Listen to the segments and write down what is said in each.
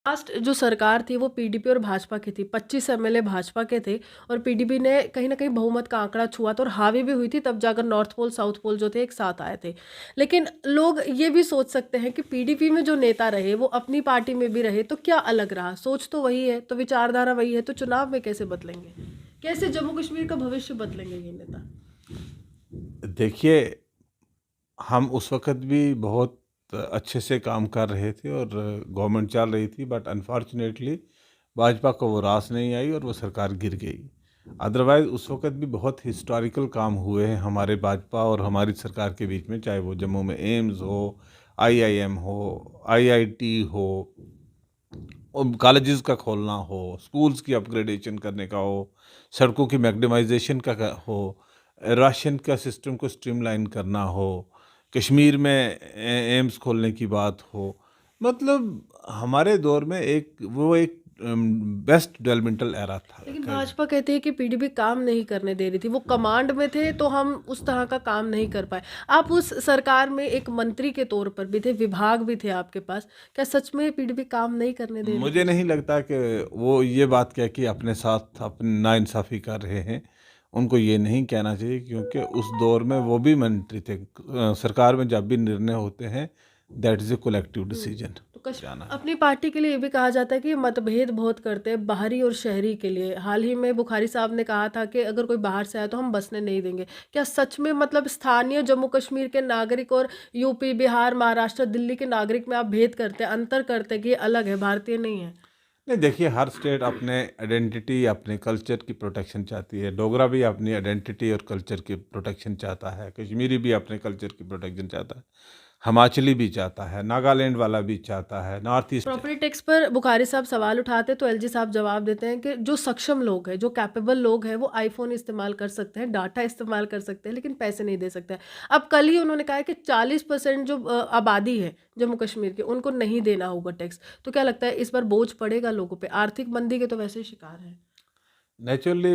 Last जो सरकार थी वो पीडीपी और भाजपा की थी। 25 एमएलए भाजपा के थे और पीडीपी ने कहीं न कहीं बहुमत का आंकड़ा छुआ था और हावी भी हुई थी, तब जाकर नॉर्थ पोल, साउथ पोल जो थे एक साथ आए थे। लेकिन लोग ये भी सोच सकते हैं कि पीडीपी में जो नेता रहे वो अपनी पार्टी में भी रहे तो क्या अलग रहा? सोच तो वही है, तो विचारधारा वही है, तो चुनाव में कैसे बदलेंगे? कैसे जम्मू कश्मीर का भविष्य बदलेंगे ये नेता? देखिए, हम उस वक़्त भी बहुत अच्छे से काम कर रहे थे और गवर्नमेंट चल रही थी, बट अनफॉर्चुनेटली भाजपा को वो रास नहीं आई और वो सरकार गिर गई। अदरवाइज़ उस वक़्त भी बहुत हिस्टोरिकल काम हुए हैं हमारे भाजपा और हमारी सरकार के बीच में, चाहे वो जम्मू में एम्स हो, आईआईएम हो, आईआईटी हो, और कॉलेजेस का खोलना हो, स्कूल्स की अपग्रेडेशन करने का हो, सड़कों की मैग्नीमाइजेशन का हो, राशन का सिस्टम को स्ट्रीमलाइन करना हो, कश्मीर में एम्स खोलने की बात हो। मतलब हमारे दौर में एक बेस्ट डेवलपमेंटल एरा था। लेकिन भाजपा कहती है कि पीडीपी काम नहीं करने दे रही थी। वो कमांड में थे तो हम उस तरह का काम नहीं कर पाए। आप उस सरकार में एक मंत्री के तौर पर भी थे, विभाग भी थे आपके पास। क्या सच में पीडीपी काम नहीं करने दे रही मुझे थी? नहीं लगता कि वो ये बात कह के अपने साथ अपनी नाइंसाफ़ी कर रहे हैं। उनको ये नहीं कहना चाहिए, क्योंकि उस दौर में वो भी मंत्री थे। सरकार में जब भी निर्णय होते हैं, that is a collective hmm. Decision. तो कश जाना है। अपनी पार्टी के लिए ये भी कहा जाता है कि ये मतभेद बहुत करते हैं बाहरी और शहरी के लिए। हाल ही में बुखारी साहब ने कहा था कि अगर कोई बाहर से आए तो हम बसने नहीं देंगे। क्या सच में मतलब स्थानीय जम्मू कश्मीर के नागरिक और यूपी, बिहार, महाराष्ट्र, दिल्ली के नागरिक में आप भेद करते हैं, अंतर करते हैं कि ये अलग है, भारतीय नहीं है? नहीं, देखिए, हर स्टेट अपने आइडेंटिटी, अपने कल्चर की प्रोटेक्शन चाहती है। डोगरा भी अपनी आइडेंटिटी और कल्चर की प्रोटेक्शन चाहता है। कश्मीरी भी अपने कल्चर की प्रोटेक्शन चाहता है। हिमाचली भी चाहता है, नागालैंड वाला भी चाहता है, नॉर्थ ईस्ट। प्रॉपर्टी टैक्स पर बुखारी साहब सवाल उठाते हैं तो एलजी साहब जवाब देते हैं कि जो सक्षम लोग हैं, जो कैपेबल लोग हैं, वो आईफोन इस्तेमाल कर सकते हैं, डाटा इस्तेमाल कर सकते हैं, लेकिन पैसे नहीं दे सकते हैं। अब कल ही उन्होंने कहा है कि 40% जो आबादी है जम्मू कश्मीर की, उनको नहीं देना होगा टैक्स। तो क्या लगता है इस बार बोझ पड़ेगा लोगों पे? आर्थिक मंदी के तो वैसे ही शिकार हैं। नेचुरली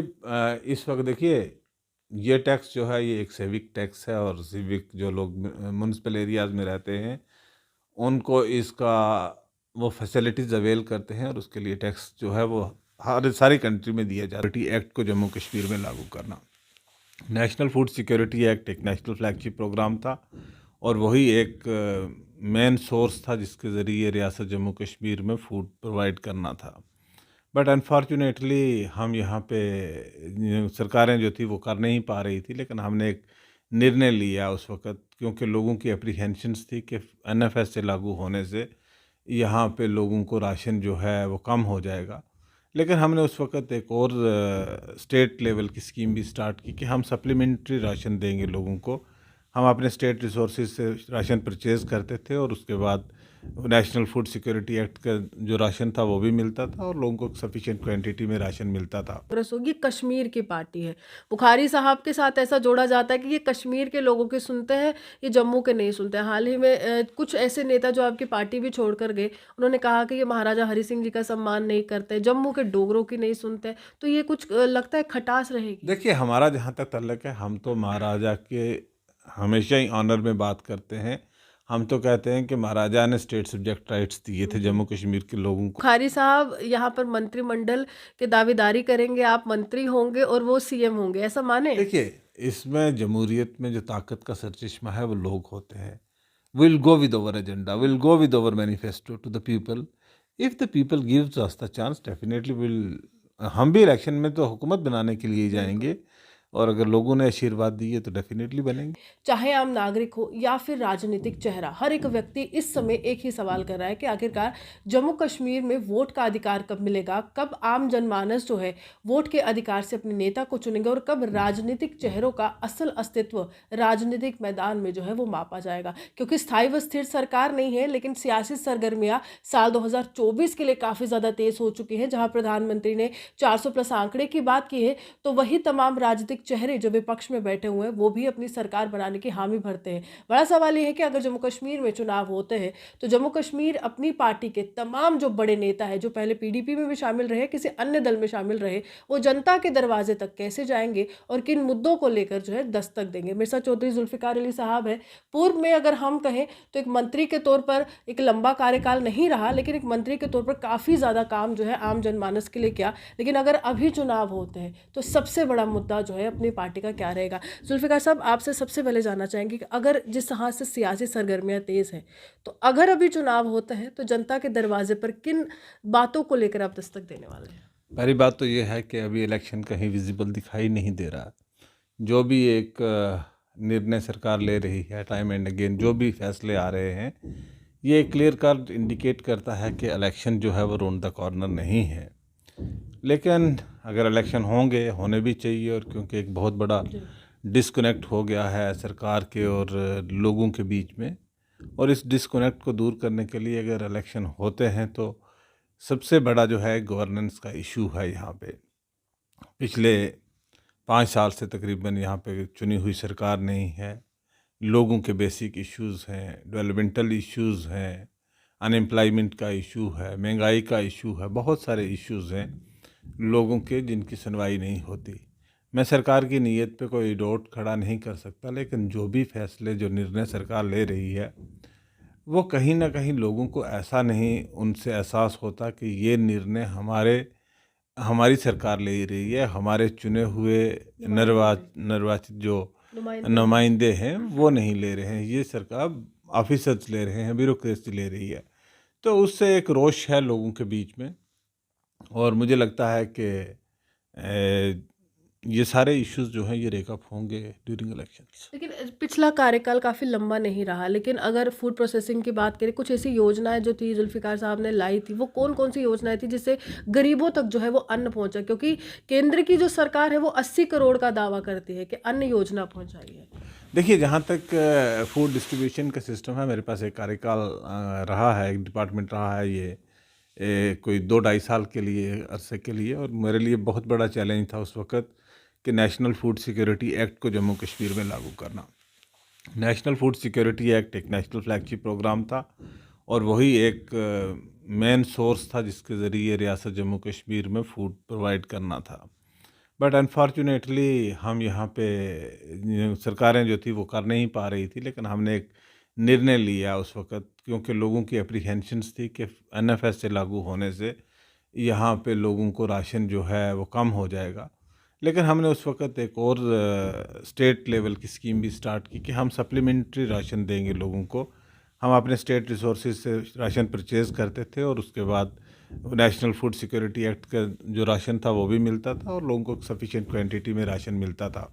इस वक्त देखिए, ये टैक्स जो है ये एक सिविक टैक्स है, और सिविक जो लोग म्यूनसिपल एरियाज में रहते हैं, उनको इसका वो फैसिलिटीज़ अवेल करते हैं, और उसके लिए टैक्स जो है वो हर सारी कंट्री में दिया जाता है। सिक्योरिटी एक्ट को जम्मू कश्मीर में लागू करना, नेशनल फूड सिक्योरिटी एक्ट एक नेशनल फ्लैगशिप प्रोग्राम था, और वही एक मेन सोर्स था जिसके ज़रिए रियासत जम्मू कश्मीर में फूड प्रोवाइड करना था। बट अनफॉर्चुनेटली हम यहाँ पे सरकारें जो थी वो कर नहीं पा रही थी, लेकिन हमने एक निर्णय लिया उस वक़्त, क्योंकि लोगों की एप्रीहेंशंस थी कि एनएफएस से लागू होने से यहाँ पे लोगों को राशन जो है वो कम हो जाएगा। लेकिन हमने उस वक़्त एक और स्टेट लेवल की स्कीम भी स्टार्ट की कि हम सप्लीमेंट्री राशन देंगे लोगों को। हम अपने स्टेट रिसोर्सेज से राशन परचेज़ करते थे, और उसके बाद नेशनल फूड सिक्योरिटी एक्ट का जो राशन था वो भी मिलता था, और लोगों को सफिशिएंट क्वांटिटी में राशन मिलता था। कांग्रेस होगी, कश्मीर की पार्टी है। बुखारी साहब के साथ ऐसा जोड़ा जाता है कि ये कश्मीर के लोगों के सुनते हैं, ये जम्मू के नहीं सुनते हैं। हाल ही में कुछ ऐसे नेता जो आपकी पार्टी भी छोड़कर गए, उन्होंने कहा कि ये महाराजा हरि सिंह जी का सम्मान नहीं करते, जम्मू के डोगरों की नहीं सुनते। तो ये कुछ लगता है खटास रहेगी। देखिए, हमारा जहाँ तक ताल्लुक है, हम तो महाराजा के हमेशा ही ऑनर में बात करते हैं। हम तो कहते हैं कि महाराजा ने स्टेट सब्जेक्ट राइट्स दिए थे हम्म। जम्मू कश्मीर के लोगों को। बुखारी साहब यहाँ पर मंत्रिमंडल के दावेदारी करेंगे, आप मंत्री होंगे और वो सीएम होंगे, ऐसा माने? देखिए, इसमें जमहूरियत में जो ताकत का सरचश्मा है वो लोग होते हैं। Will go with our agenda, will go with our manifesto to the people. If the people gives us the chance, definitely will. हम भी इलेक्शन में तो हुकूमत बनाने के लिए ही बिल्कुल। जाएंगे, और अगर लोगों ने आशीर्वाद दिए तो डेफिनेटली बनेंगे। चाहे आम नागरिक हो या फिर राजनीतिक चेहरा, हर एक व्यक्ति इस समय एक ही सवाल कर रहा है कि आखिरकार जम्मू कश्मीर में वोट का अधिकार कब मिलेगा, कब आम जनमानस जो है वोट के अधिकार से अपने नेता को चुनेंगे और कब राजनीतिक चेहरों का असल अस्तित्व राजनीतिक मैदान में जो है वो मापा जाएगा। क्योंकि स्थायी व स्थिर सरकार नहीं है, लेकिन सियासी सरगर्मियां साल 2024 के लिए काफ़ी ज़्यादा तेज हो चुकी हैं। जहां प्रधानमंत्री ने 400 प्लस आंकड़े की बात की है, तो वही तमाम राजनीतिक चेहरे जो विपक्ष में बैठे हुए हैं वो भी अपनी सरकार बनाने की हामी भरते हैं। बड़ा सवाल ये है कि अगर जम्मू कश्मीर में चुनाव होते हैं तो जम्मू कश्मीर अपनी पार्टी के तमाम जो बड़े नेता हैं, जो पहले पीडीपी में भी शामिल रहे, किसी अन्य दल में शामिल रहे, वो जनता के दरवाजे तक कैसे जाएंगे और किन मुद्दों को लेकर जो है दस्तक देंगे। मेरे साथ चौधरी जुल्फिकार अली साहब है। पूर्व में अगर हम कहें तो एक मंत्री के तौर पर एक लंबा कार्यकाल नहीं रहा, लेकिन एक मंत्री के तौर पर काफ़ी ज़्यादा काम जो है आम जनमानस के लिए किया। लेकिन अगर अभी चुनाव होते हैं तो सबसे बड़ा मुद्दा जो है अपनी पार्टी का क्या रहेगा? जुल्फिकार साहब, आपसे सबसे पहले जानना चाहेंगे कि अगर जिस तरह से सियासी सरगर्मियां तेज हैं, तो अगर अभी चुनाव होते हैं तो जनता के दरवाजे पर किन बातों को लेकर आप दस्तक देने वाले हैं? पहली बात तो ये है कि अभी इलेक्शन कहीं विजिबल दिखाई नहीं दे रहा। जो भी एक निर्णय सरकार ले रही है, टाइम एंड अगेन जो भी फैसले आ रहे हैं, ये क्लियर कट इंडिकेट करता है कि इलेक्शन जो है वो राउंड द कॉर्नर नहीं है। लेकिन अगर इलेक्शन होंगे, होने भी चाहिए, और क्योंकि एक बहुत बड़ा डिस्कनेक्ट हो गया है सरकार के और लोगों के बीच में, और इस डिस्कनेक्ट को दूर करने के लिए अगर इलेक्शन होते हैं तो सबसे बड़ा जो है गवर्नेंस का इशू है। यहाँ पे पिछले 5 साल से तकरीबन यहाँ पे चुनी हुई सरकार नहीं है। लोगों के बेसिक इश्यूज़ हैं, डेवलपमेंटल इश्यूज़ हैं, अनएम्प्लॉयमेंट का इशू है, महंगाई का इशू है, बहुत सारे इश्यूज़ हैं लोगों के जिनकी सुनवाई नहीं होती। मैं सरकार की नीयत पे कोई डाउट खड़ा नहीं कर सकता, लेकिन जो भी फैसले, जो निर्णय सरकार ले रही है, वो कहीं ना कहीं लोगों को ऐसा नहीं उनसे एहसास होता कि ये निर्णय हमारी सरकार ले रही है, हमारे चुने हुए निर्वाचित जो नुमाइंदे हैं वो नहीं ले रहे हैं, ये सरकार ऑफिसर्स ले रहे हैं, ब्यूरोक्रेसी ले रही है। तो उससे एक रोष है लोगों के बीच में, और मुझे लगता है कि ये सारे इश्यूज जो हैं ये रेकअप होंगे ड्यूरिंग इलेक्शंस। लेकिन पिछला कार्यकाल काफ़ी लंबा नहीं रहा, लेकिन अगर फूड प्रोसेसिंग की बात करें, कुछ ऐसी योजनाएं जो थी जुल्फिकार साहब ने लाई थी, वो कौन कौन सी योजनाएं थी जिससे गरीबों तक जो है वो अन्न पहुंचा? क्योंकि केंद्र की जो सरकार है वो 80 करोड़ का दावा करती है कि अन्न योजना पहुंचाई है। देखिए, जहाँ तक फूड डिस्ट्रीब्यूशन का सिस्टम है, मेरे पास एक कार्यकाल रहा है, एक डिपार्टमेंट रहा है ये कोई 2-2.5 साल के लिए, अरसे के लिए, और मेरे लिए बहुत बड़ा चैलेंज था उस वक़्त कि नेशनल फूड सिक्योरिटी एक्ट को जम्मू कश्मीर में लागू करना। नेशनल फूड सिक्योरिटी एक्ट एक नेशनल फ्लैगशिप प्रोग्राम था, और वही एक मेन सोर्स था जिसके ज़रिए रियासत जम्मू कश्मीर में फूड प्रोवाइड करना था। बट अनफॉर्चुनेटली हम यहाँ पे सरकारें जो थी वो कर नहीं पा रही थी, लेकिन हमने एक निर्णय लिया उस वक़्त, क्योंकि लोगों की एप्रीहेंशंस थी कि एनएफएस से लागू होने से यहाँ पे लोगों को राशन जो है वो कम हो जाएगा। लेकिन हमने उस वक़्त एक और स्टेट लेवल की स्कीम भी स्टार्ट की कि हम सप्लीमेंट्री राशन देंगे लोगों को। हम अपने स्टेट रिसोर्सेज से राशन परचेज़ करते थे, और उसके बाद नेशनल फूड सिक्योरिटी एक्ट का जो राशन था वो भी मिलता था, और लोगों को सफिशिएंट क्वांटिटी में राशन मिलता था।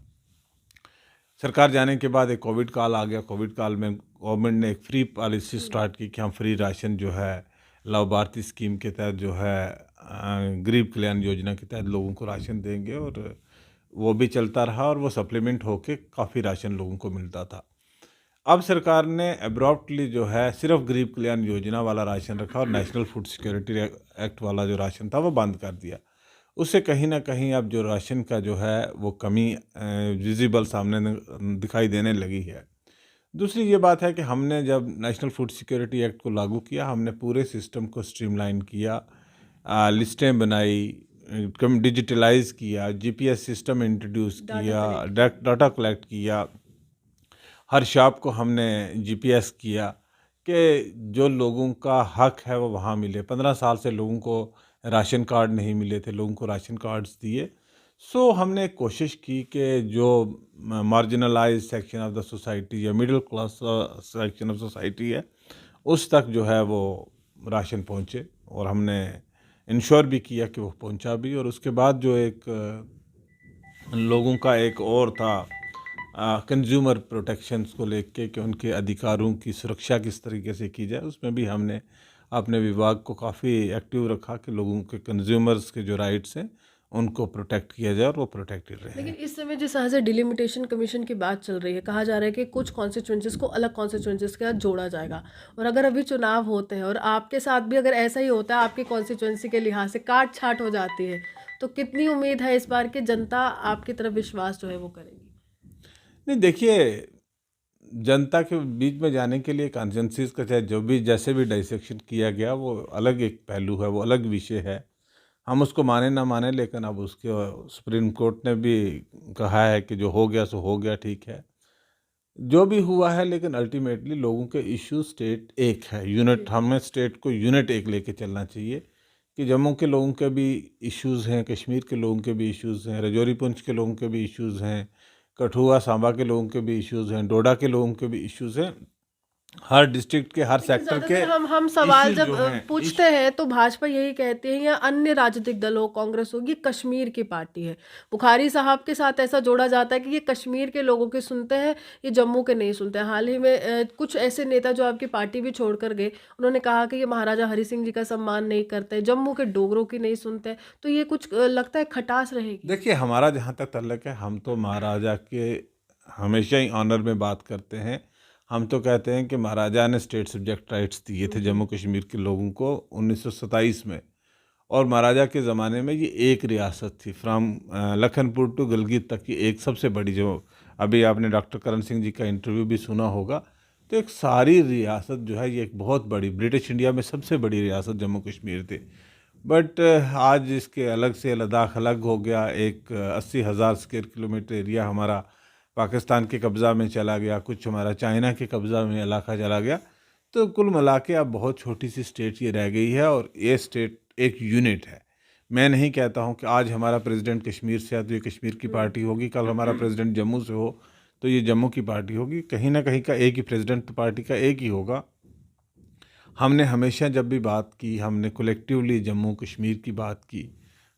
सरकार जाने के बाद एक कोविड काल आ गया। कोविड काल में गवर्नमेंट ने एक फ्री पॉलिसी स्टार्ट की कि हम फ्री राशन जो है लाभार्थी स्कीम के तहत जो है गरीब कल्याण योजना के तहत लोगों को राशन देंगे, और वो भी चलता रहा, और वो सप्लीमेंट होके काफ़ी राशन लोगों को मिलता था। अब सरकार ने एब्रॉप्टली जो है सिर्फ गरीब कल्याण योजना वाला राशन रखा, और नेशनल फूड सिक्योरिटी एक्ट वाला जो राशन था वो बंद कर दिया। उससे कहीं ना कहीं अब जो राशन का जो है वो कमी विजिबल सामने दिखाई देने लगी है। दूसरी ये बात है कि हमने जब नेशनल फूड सिक्योरिटी एक्ट को लागू किया, हमने पूरे सिस्टम को स्ट्रीमलाइन किया, लिस्टें बनाई, डिजिटलाइज किया, जीपीएस सिस्टम इंट्रोड्यूस किया, डाटा कलेक्ट किया, हर शॉप को हमने जीपीएस किया कि जो लोगों का हक है वो वहाँ मिले। 15 साल से लोगों को राशन कार्ड नहीं मिले थे, लोगों को राशन कार्ड्स दिए। सो हमने कोशिश की कि जो marginalise section of the society या middle class section of society है, उस तक जो है वो राशन पहुँचे, और हमने इंश्योर भी किया कि वो पहुँचा भी। और उसके बाद जो एक लोगों का एक और था कंज्यूमर प्रोटेक्शंस को लेके कि उनके अधिकारों की सुरक्षा किस तरीके से की जाए, उसमें भी हमने अपने विभाग को काफ़ी एक्टिव रखा कि लोगों के कंज्यूमर्स के जो राइट्स हैं उनको प्रोटेक्ट किया जाए, और वो प्रोटेक्टेड रहे। लेकिन इस समय जिस तरह से डिलिमिटेशन कमीशन की बात चल रही है, कहा जा रहा है कि कुछ कॉन्स्टिट्यूंसीज को अलग कॉन्स्टिट्यूंसीज के साथ जोड़ा जाएगा, और अगर अभी चुनाव होते हैं और आपके साथ भी अगर ऐसा ही होता है, आपकी कॉन्स्टिट्यूंसी के लिहाज से काट छाट हो जाती है, तो कितनी उम्मीद है इस बार की जनता आपकी तरफ विश्वास जो है वो करेगी? नहीं देखिए, जनता के बीच में जाने के लिए कॉन्सेंसस का चाहे जो भी जैसे भी डाइसेक्शन किया गया वो अलग एक पहलू है, वो अलग विषय है। हम उसको माने ना माने, लेकिन अब उसके सुप्रीम कोर्ट ने भी कहा है कि जो हो गया सो हो गया, ठीक है। जो भी हुआ है, लेकिन अल्टीमेटली लोगों के इश्यू स्टेट एक है, यूनिट, हमें स्टेट को यूनिट एक लेके चलना चाहिए कि जम्मू के लोगों के भी इश्यूज़ हैं, कश्मीर के लोगों के भी इश्यूज़ हैं, राजौरी पुंछ के लोगों के भी इश्यूज़ हैं, कठुआ सांबा के लोगों के भी इश्यूज़ हैं, डोडा के लोगों के भी इश्यूज़ हैं। हर डिस्ट्रिक्ट के, हर लेकिन सेक्टर के ज्यादातर हम सवाल इश्यूज जब जो हैं पूछते हैं तो भाजपा यही कहते हैं या अन्य राजनीतिक दलों कांग्रेस होगी कश्मीर की पार्टी है। बुखारी साहब के साथ ऐसा जोड़ा जाता है कि ये कश्मीर के लोगों के सुनते हैं, ये जम्मू के नहीं सुनते हैं। हाल ही में कुछ ऐसे नेता जो आपकी पार्टी भी छोड़कर गए, उन्होंने कहा कि ये महाराजा हरि सिंह जी का सम्मान नहीं करते, जम्मू के डोगरों की नहीं सुनते। तो ये कुछ लगता है खटास रहेगी। देखिए, हमारा जहाँ तक ताल्लुक है, हम तो महाराजा के हमेशा ही ऑनर में बात करते हैं। हम तो कहते हैं कि महाराजा ने स्टेट सब्जेक्ट राइट्स दिए थे जम्मू कश्मीर के लोगों को 1927 में, और महाराजा के ज़माने में ये एक रियासत थी, फ्राम लखनपुर टू गिलगित तक की एक सबसे बड़ी, जो अभी आपने डॉक्टर करण सिंह जी का इंटरव्यू भी सुना होगा, तो एक सारी रियासत जो है ये एक बहुत बड़ी, ब्रिटिश इंडिया में सबसे बड़ी रियासत जम्मू कश्मीर थी। बट आज इसके अलग से लद्दाख अलग हो गया, एक 80,000 स्क्वायर किलोमीटर एरिया हमारा पाकिस्तान के कब्ज़ा में चला गया, कुछ हमारा चाइना के कब्ज़ा में इलाका चला गया। तो कुल मिला के अब बहुत छोटी सी स्टेट ये रह गई है, और ये स्टेट एक यूनिट है। मैं नहीं कहता हूँ कि आज हमारा प्रेसिडेंट कश्मीर से है तो ये कश्मीर की पार्टी होगी, कल हमारा प्रेसिडेंट जम्मू से हो तो ये जम्मू की पार्टी होगी। कहीं ना कहीं का एक ही प्रेसिडेंट, तो पार्टी का एक ही होगा। हमने हमेशा जब भी बात की, हमने कलेक्टिवली जम्मू कश्मीर की बात की,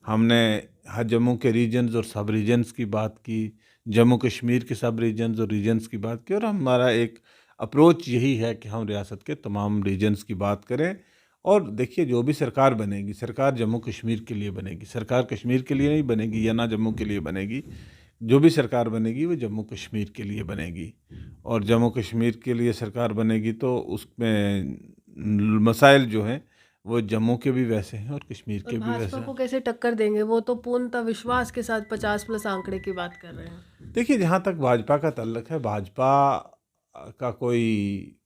हमने हर जम्मू के रीजन्स और सब रीजन्स की बात की, जम्मू कश्मीर के सब रीजन्स और रीजन्स की बात की, और हमारा एक अप्रोच यही है कि हम रियासत के तमाम रीजन्स की बात करें। और देखिए, जो भी सरकार बनेगी, सरकार जम्मू कश्मीर के लिए बनेगी, सरकार कश्मीर के लिए नहीं बनेगी या ना जम्मू के लिए बनेगी। जो भी सरकार बनेगी वो जम्मू कश्मीर के लिए बनेगी, और जम्मू कश्मीर के लिए सरकार बनेगी तो उसमें मसाइल जो हैं वो जम्मू के भी वैसे हैं और कश्मीर और के भी वैसे भाजपा को हैं। कैसे टक्कर देंगे? वो तो पूर्णतः विश्वास के साथ 50+ आंकड़े की बात कर रहे हैं। देखिए, जहाँ तक भाजपा का ताल्लुक है, भाजपा का कोई,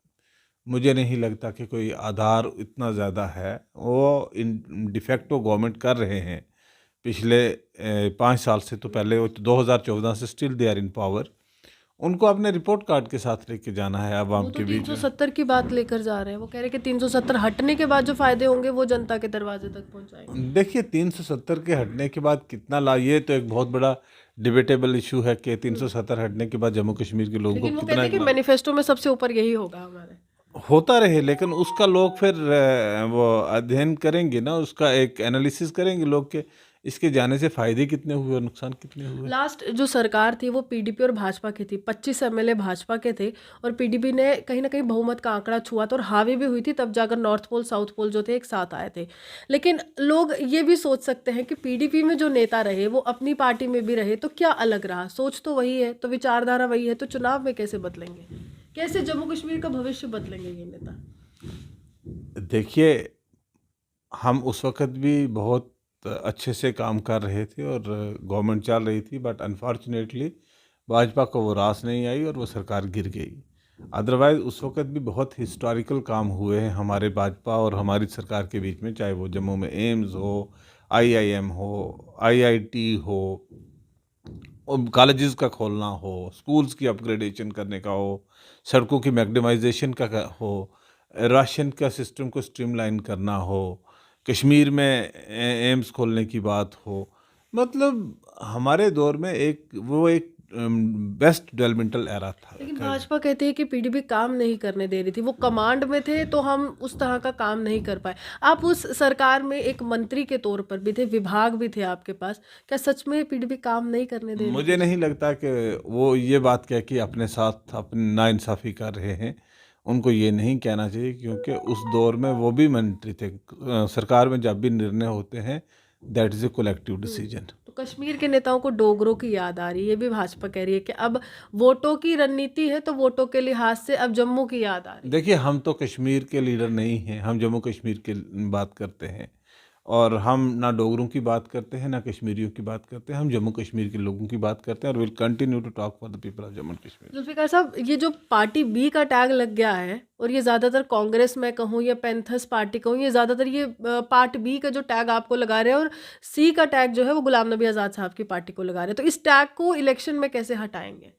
मुझे नहीं लगता कि कोई आधार इतना ज़्यादा है। वो इन डिफेक्टो गवर्नमेंट कर रहे हैं पिछले 5 साल से, तो पहले वो तो 2014 से still they are in power. उनको अपने रिपोर्ट कार्ड के साथ लेके जाना है वो आवाम तो के बीच में। 370 की बात लेकर जा रहे हैं। वो कह रहे हैं कि 370 हटने के बाद जो फायदे होंगे वो जनता के दरवाजे तक पहुंचाएंगे। देखिए, 370 के हटने के बाद कितना ला, ये तो एक बहुत बड़ा डिबेटेबल इशू है कि 370 हटने के बाद जम्मू कश्मीर के लोगों को लेकिन वो कहते कितना हैं कि लाभ मैनिफेस्टो में सबसे ऊपर यही होगा हमारे। होता रहे, लेकिन उसका लोग फिर वो अध्ययन करेंगे ना, उसका एक एनालिसिस करेंगे लोग के इसके जाने से फायदे कितने हुए और नुकसान कितने हुए। लास्ट जो सरकार थी वो पीडीपी और भाजपा की थी। 25 एमएलए भाजपा के थे और पीडीपी ने कहीं ना कहीं बहुमत का आंकड़ा छुआ था और हावी भी हुई थी। तब जाकर नॉर्थ पोल साउथ पोल जो थे एक साथ आए थे। लेकिन लोग ये भी सोच सकते हैं कि पीडीपी में जो नेता रहे वो अपनी पार्टी में भी रहे तो क्या अलग रहा? सोच तो वही है, तो विचारधारा वही है, तो चुनाव में कैसे बदलेंगे? कैसे जम्मू कश्मीर का भविष्य बदलेंगे ये नेता? देखिए, हम उस वक़्त भी बहुत अच्छे से काम कर रहे थे और गवर्नमेंट चल रही थी, बट अनफॉर्चुनेटली भाजपा को वो रास नहीं आई और वो सरकार गिर गई। अदरवाइज़ उस वक़्त भी बहुत हिस्टोरिकल काम हुए हैं हमारे भाजपा और हमारी सरकार के बीच में, चाहे वो जम्मू में एम्स हो, आईआईएम हो, आईआईटी हो, और कॉलेजेस का खोलना हो, स्कूल्स की अपग्रेडेशन करने का हो, सड़कों की मैग्नीमाइजेशन का हो, राशन का सिस्टम को स्ट्रीमलाइन करना हो, कश्मीर में एम्स खोलने की बात हो। मतलब हमारे दौर में एक बेस्ट डेवलपमेंटल एरा था। लेकिन भाजपा कहती है कि पीडीपी काम नहीं करने दे रही थी। वो कमांड में थे तो हम उस तरह का काम नहीं कर पाए। आप उस सरकार में एक मंत्री के तौर पर भी थे, विभाग भी थे आपके पास। क्या सच में पीडीपी काम नहीं करने दे रही मुझे थी? नहीं लगता कि वो ये बात कह के अपने साथ अपनी नाइंसाफ़ी कर रहे हैं। उनको ये नहीं कहना चाहिए, क्योंकि उस दौर में वो भी मंत्री थे। सरकार में जब भी निर्णय होते हैं, that is a collective decision. तो कश्मीर के नेताओं को डोगरों की याद आ रही है। ये भी भाजपा कह रही है कि अब वोटों की रणनीति है तो वोटों के लिहाज से अब जम्मू की याद आ रही है। देखिए, हम तो कश्मीर के लीडर नहीं हैं, हम जम्मू कश्मीर की बात करते हैं। और हम ना डोगरों की बात करते हैं ना कश्मीरियों की बात करते हैं, हम जम्मू कश्मीर के लोगों की बात करते हैं और will continue to talk for the people of Jammu Kashmir. Zulfikar साहब, ये जो पार्टी बी का टैग लग गया है और ये ज़्यादातर कांग्रेस में कहूँ या पैंथर्स पार्टी कहूँ, ये ज़्यादातर ये पार्ट बी का जो टैग आपको लगा रहे हैं और सी का टैग जो है वो गुलाम नबी आज़ाद साहब की पार्टी को लगा रहे हैं, तो इस टैग को इलेक्शन में कैसे हटाएंगे?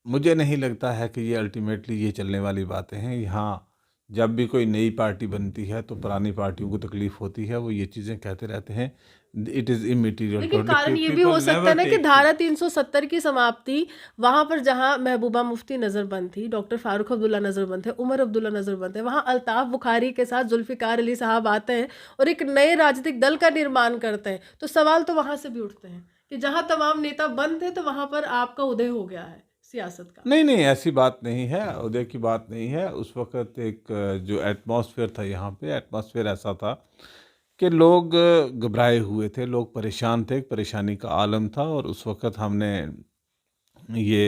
मुझे नहीं लगता है कि ये अल्टीमेटली ये चलने वाली बातें हैं। यहाँ जब भी कोई नई पार्टी बनती है तो पुरानी पार्टियों को तकलीफ होती है, वो ये चीज़ें कहते रहते हैं, इट इज़ इमैटीरियल लेकिन टू कारण ये भी पीपल हो सकता है नेवर ना कि टेक। धारा 370 की समाप्ति वहां पर जहां महबूबा मुफ्ती नजरबंद थी, डॉक्टर फारूक अब्दुल्ला नजरबंद थे, उमर अब्दुल्ला नजरबंद थे, वहां अल्ताफ बुखारी के साथ जुल्फिकार अली साहब आते हैं और एक नए राजनीतिक दल का निर्माण करते हैं, तो सवाल तो वहां से भी उठते हैं कि जहां तमाम नेता बंद थे तो वहां पर आपका उदय हो गया है सियासत का। नहीं, नहीं, ऐसी बात नहीं है, उदय की बात नहीं है। उस वक़्त एक जो एटमॉस्फेयर था यहाँ पे, एटमॉस्फेयर ऐसा था कि लोग घबराए हुए थे, लोग परेशान थे, एक परेशानी का आलम था और उस वक़्त हमने ये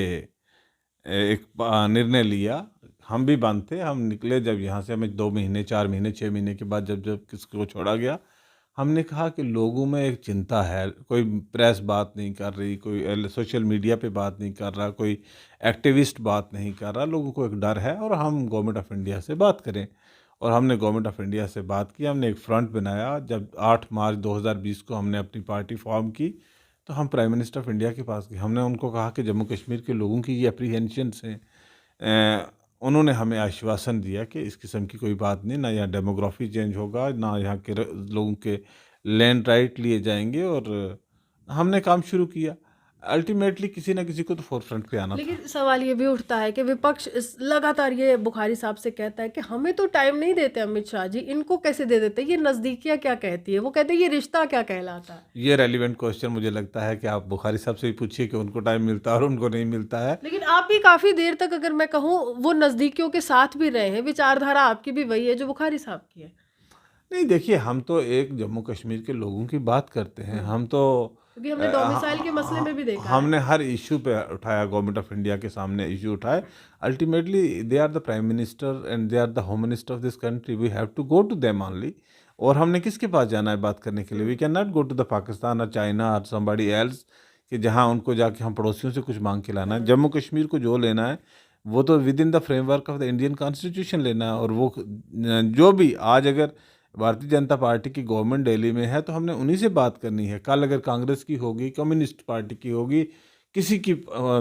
एक निर्णय लिया। हम भी बंद थे, हम निकले जब यहाँ से, हमें 2 महीने, 4 महीने, 6 महीने के बाद जब जब किसको छोड़ा गया, हमने कहा कि लोगों में एक चिंता है, कोई प्रेस बात नहीं कर रही, कोई सोशल मीडिया पे बात नहीं कर रहा, कोई एक्टिविस्ट बात नहीं कर रहा, लोगों को एक डर है और हम गवर्नमेंट ऑफ इंडिया से बात करें। और हमने गवर्नमेंट ऑफ इंडिया से बात की, हमने एक फ्रंट बनाया। जब 8 मार्च 2020 को हमने अपनी पार्टी फॉर्म की, तो हम प्राइम मिनिस्टर ऑफ इंडिया के पास गए। हमने उनको कहा कि जम्मू कश्मीर के लोगों की ये अप्रीहेंशंस हैं। उन्होंने हमें आश्वासन दिया कि इस किस्म की कोई बात नहीं, ना यहाँ डेमोग्राफी चेंज होगा, ना यहाँ के लोगों के लैंड राइट लिए जाएंगे और हमने काम शुरू किया। अल्टीमेटली किसी ना किसी को तो फोरफ्रंट पे आना था। लेकिन सवाल ये भी उठता है कि विपक्ष लगातार ये बुखारी साहब से कहता है कि हमें तो टाइम नहीं देते अमित शाह जी, इनको कैसे दे देते, ये नजदीकियां क्या कहती है, वो कहते हैं ये रिश्ता क्या कहलाता है। ये रेलिवेंट क्वेश्चन मुझे लगता है कि आप बुखारी साहब से ही पूछिए कि उनको टाइम मिलता है और उनको नहीं मिलता है। लेकिन आप भी काफी देर तक, अगर मैं कहूँ, वो नजदीकियों के साथ भी रहे हैं, विचारधारा आपकी भी वही है जो बुखारी साहब की है। नहीं, देखिए, हम तो एक जम्मू कश्मीर के लोगों की बात करते हैं। हम तो क्योंकि हमने डोमिसाइल के मसले में भी देखा है। हमने हर इशू पे उठाया, गवर्नमेंट ऑफ इंडिया के सामने इशू उठाए। Ultimately they are the prime minister and they are the home minister of this country, we have to go to them only. और हमने किसके पास जाना है बात करने के लिए? We can not go to the Pakistan और चाइना और समबडी एल्स, कि जहाँ उनको जाके हम पड़ोसियों से कुछ मांग के लाना है। जम्मू कश्मीर को जो लेना है वो तो with in the framework of the Indian constitution लेना है। और वो जो भी आज अगर भारतीय जनता पार्टी की गवर्नमेंट दिल्ली में है तो हमने उन्हीं से बात करनी है। कल अगर कांग्रेस की होगी, कम्युनिस्ट पार्टी की होगी, किसी की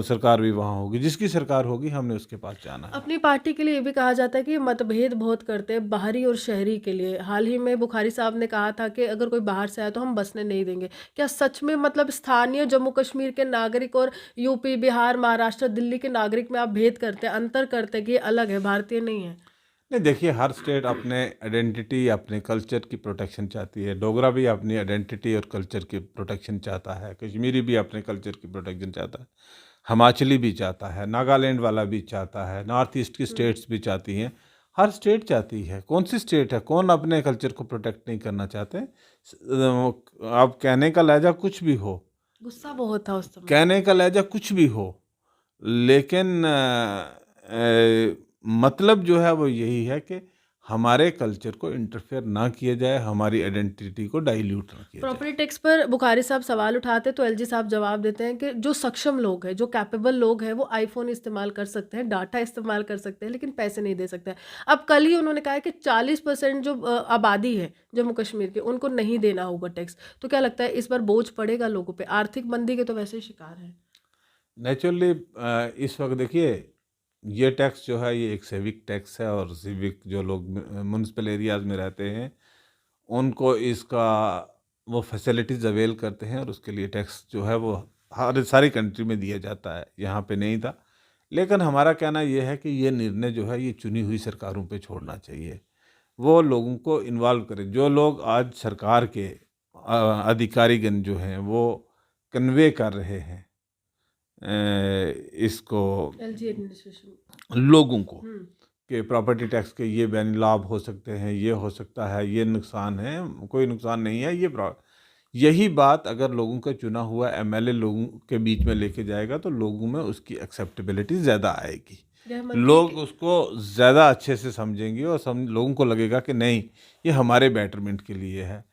सरकार भी वहाँ होगी, जिसकी सरकार होगी हमने उसके पास जाना है। अपनी पार्टी के लिए ये भी कहा जाता है कि ये मतभेद बहुत करते हैं बाहरी और शहरी के लिए। हाल ही में बुखारी साहब ने कहा था कि अगर कोई बाहर से आए तो हम बसने नहीं देंगे। क्या सच में मतलब स्थानीय जम्मू कश्मीर के नागरिक और यूपी, बिहार, महाराष्ट्र, दिल्ली के नागरिक में आप भेद करते हैं, अंतर करते हैं कि ये अलग है, भारतीय नहीं है? नहीं, देखिए, हर स्टेट अपने आइडेंटिटी, अपने कल्चर की प्रोटेक्शन चाहती है। डोगरा भी अपनी आइडेंटिटी और कल्चर की प्रोटेक्शन चाहता है, कश्मीरी भी अपने कल्चर की प्रोटेक्शन चाहता है, हिमाचली भी चाहता है, नागालैंड वाला भी चाहता है, नॉर्थ ईस्ट की स्टेट्स भी चाहती हैं। हर स्टेट चाहती है। कौन सी स्टेट है कौन अपने कल्चर को प्रोटेक्ट नहीं करना चाहते? आप कहने का लहजा कुछ भी हो, गुस्सा बहुत था उस समय। कहने का लहजा कुछ भी हो, लेकिन मतलब जो है वो यही है कि हमारे कल्चर को इंटरफेयर ना किया जाए, हमारी आइडेंटिटी को डाइल्यूट ना किया जाए। प्रॉपर्टी टैक्स पर बुखारी साहब सवाल उठाते तो एलजी साहब जवाब देते हैं कि जो सक्षम लोग हैं, जो कैपेबल लोग हैं, वो आईफोन इस्तेमाल कर सकते हैं, डाटा इस्तेमाल कर सकते हैं, लेकिन पैसे नहीं दे सकते हैं। अब कल ही उन्होंने कहा है कि 40% जो आबादी है जम्मू कश्मीर की, उनको नहीं देना होगा टैक्स। तो क्या लगता है इस बार बोझ पड़ेगा लोगों पे? आर्थिक मंदी के तो वैसे ही शिकार है। नेचुरली इस वक्त देखिए, ये टैक्स जो है ये एक सिविक टैक्स है और सिविक जो लोग म्यूनसिपल एरियाज़ में रहते हैं उनको इसका वो फैसिलिटीज़ अवेल करते हैं और उसके लिए टैक्स जो है वो हर सारी कंट्री में दिया जाता है, यहाँ पे नहीं था। लेकिन हमारा कहना ये है कि ये निर्णय जो है ये चुनी हुई सरकारों पे छोड़ना चाहिए। वो लोगों को इन्वॉल्व करें। जो लोग आज सरकार के अधिकारीगण जो हैं वो कन्वे कर रहे हैं इसको एलजी एडमिनिस्ट्रेशन लोगों को, हम्म कि प्रॉपर्टी टैक्स के ये बैन लाभ हो सकते हैं, ये हो सकता है, ये नुकसान है, कोई नुकसान नहीं है, यही बात अगर लोगों का चुना हुआ एमएलए लोगों के बीच में लेके जाएगा तो लोगों में उसकी एक्सेप्टेबिलिटी ज़्यादा आएगी। लोग उसको ज़्यादा अच्छे से समझेंगे और लोगों को लगेगा कि नहीं, ये हमारे बेटरमेंट के लिए है।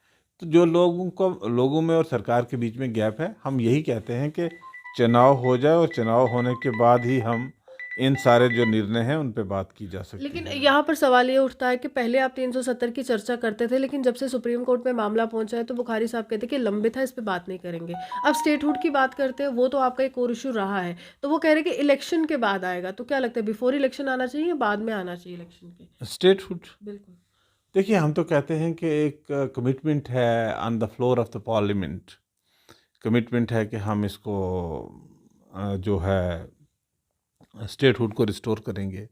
तो जो लोगों में और सरकार के बीच में गैप है, हम यही कहते हैं कि चुनाव हो जाए और चुनाव होने के बाद ही हम इन सारे जो निर्णय हैं उन पे बात की जा सकती लेकिन है। यहाँ पर सवाल ये उठता है कि पहले आप 370 की चर्चा करते थे, लेकिन जब से सुप्रीम कोर्ट में मामला पहुंचा है तो बुखारी साहब कहते हैं कि लंबित है, इस पे बात नहीं करेंगे। अब स्टेटहुड की बात करते हैं, वो तो आपका एक और इशू रहा है, तो वो कह रहे हैं कि इलेक्शन के बाद आएगा। तो क्या लगता है, बिफोर इलेक्शन आना चाहिए या बाद में आना चाहिए इलेक्शन के? स्टेटहुड, बिल्कुल। देखिए हम तो कहते हैं कि एक कमिटमेंट है on the floor of the parliament, commitment है कि हम इसको जो है स्टेटहुड को रिस्टोर करेंगे।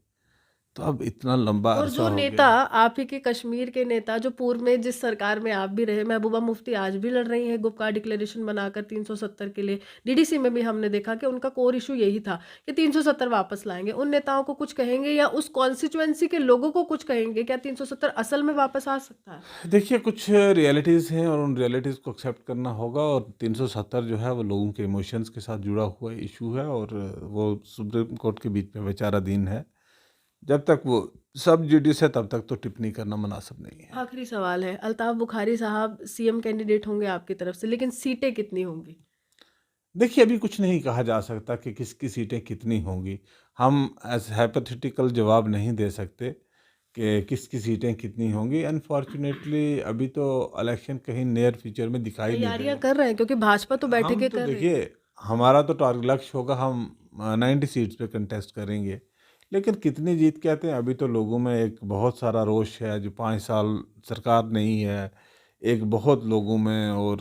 तो अब इतना लंबा और अरसा जो हो नेता, गया। आप ही के कश्मीर के नेता, जो पूर्व में जिस सरकार में आप भी रहे, महबूबा मुफ्ती आज भी लड़ रही हैं गुपकार डिक्लेरेशन बनाकर 370 के लिए। डीडीसी में भी हमने देखा कि उनका कोर इशू यही था कि 370 वापस लाएंगे। उन नेताओं को कुछ कहेंगे या उस कॉन्स्टिट्यूएंसी के लोगों को कुछ कहेंगे, क्या 370 असल में वापस आ सकता है? देखिए कुछ रियलिटीज़ हैं और उन रियलिटीज़ को एक्सेप्ट करना होगा, और 370 जो है वो लोगों के इमोशंस के साथ जुड़ा हुआ इशू है, और वो सुप्रीम कोर्ट के बीच में विचाराधीन है। जब तक वो सब जुडिस है तब तक तो टिप्पणी करना मुनासिब नहीं है। आखिरी सवाल है, अल्ताफ बुखारी साहब सीएम कैंडिडेट होंगे आपकी तरफ से, लेकिन सीटें कितनी होंगी? देखिए अभी कुछ नहीं कहा जा सकता कि किसकी सीटें कितनी होंगी। हम एज़ हाइपोथेटिकल जवाब नहीं दे सकते कि किसकी सीटें कितनी होंगी। अनफॉर्चुनेटली अभी तो इलेक्शन कहीं नियर फ्यूचर में दिखाई नहीं तैयारियां रहे। कर रहे हैं क्योंकि भाजपा तो हम बैठकें तो कर रही है। देखिए, हमारा तो टारगेट लक्ष्य होगा, हम 90 सीट्स पे कंटेस्ट करेंगे। लेकिन कितनी जीत के आते हैं, अभी तो लोगों में एक बहुत सारा रोष है, जो 5 साल सरकार नहीं है, एक बहुत लोगों में और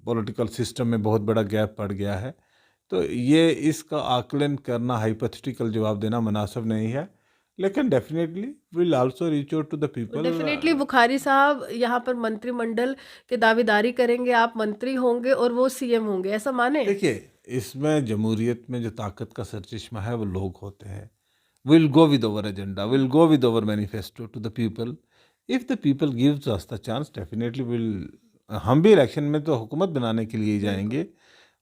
पॉलिटिकल सिस्टम में बहुत बड़ा गैप पड़ गया है। तो ये इसका आकलन करना, हाइपोथेटिकल जवाब देना मुनासिब नहीं है। लेकिन definitely will also reach out to the people. Definitely Bukhari साहब यहाँ पर मंत्रिमंडल के दावेदारी करेंगे, आप मंत्री होंगे और वो सीएम होंगे, ऐसा माने? देखिए, इसमें जमहूरियत में जो ताकत का सरचश्मा है वो लोग होते हैं। We'll go with our agenda, we'll go with our manifesto to the people. If the people gives us the chance, definitely will, हम भी इलेक्शन में तो हुकूमत बनाने के लिए ही बिल्कुल। जाएंगे,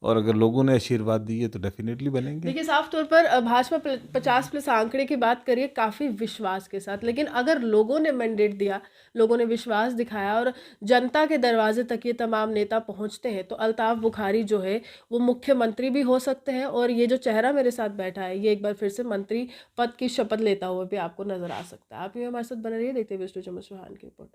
और अगर लोगों ने आशीर्वाद दिए तो डेफिनेटली बनेंगे। देखिए, साफ तौर पर भाजपा 50+ आंकड़े की बात करिए काफ़ी विश्वास के साथ, लेकिन अगर लोगों ने मैंडेट दिया, लोगों ने विश्वास दिखाया और जनता के दरवाजे तक ये तमाम नेता पहुंचते हैं, तो अल्ताफ बुखारी जो है वो मुख्यमंत्री भी हो सकते हैं, और ये जो चेहरा मेरे साथ बैठा है ये एक बार फिर से मंत्री पद की शपथ लेता हुआ भी आपको नजर आ सकता है। आप ये हमारे साथ बने रहिए, देखते हुए स्टूडियो में सुहान की रिपोर्ट।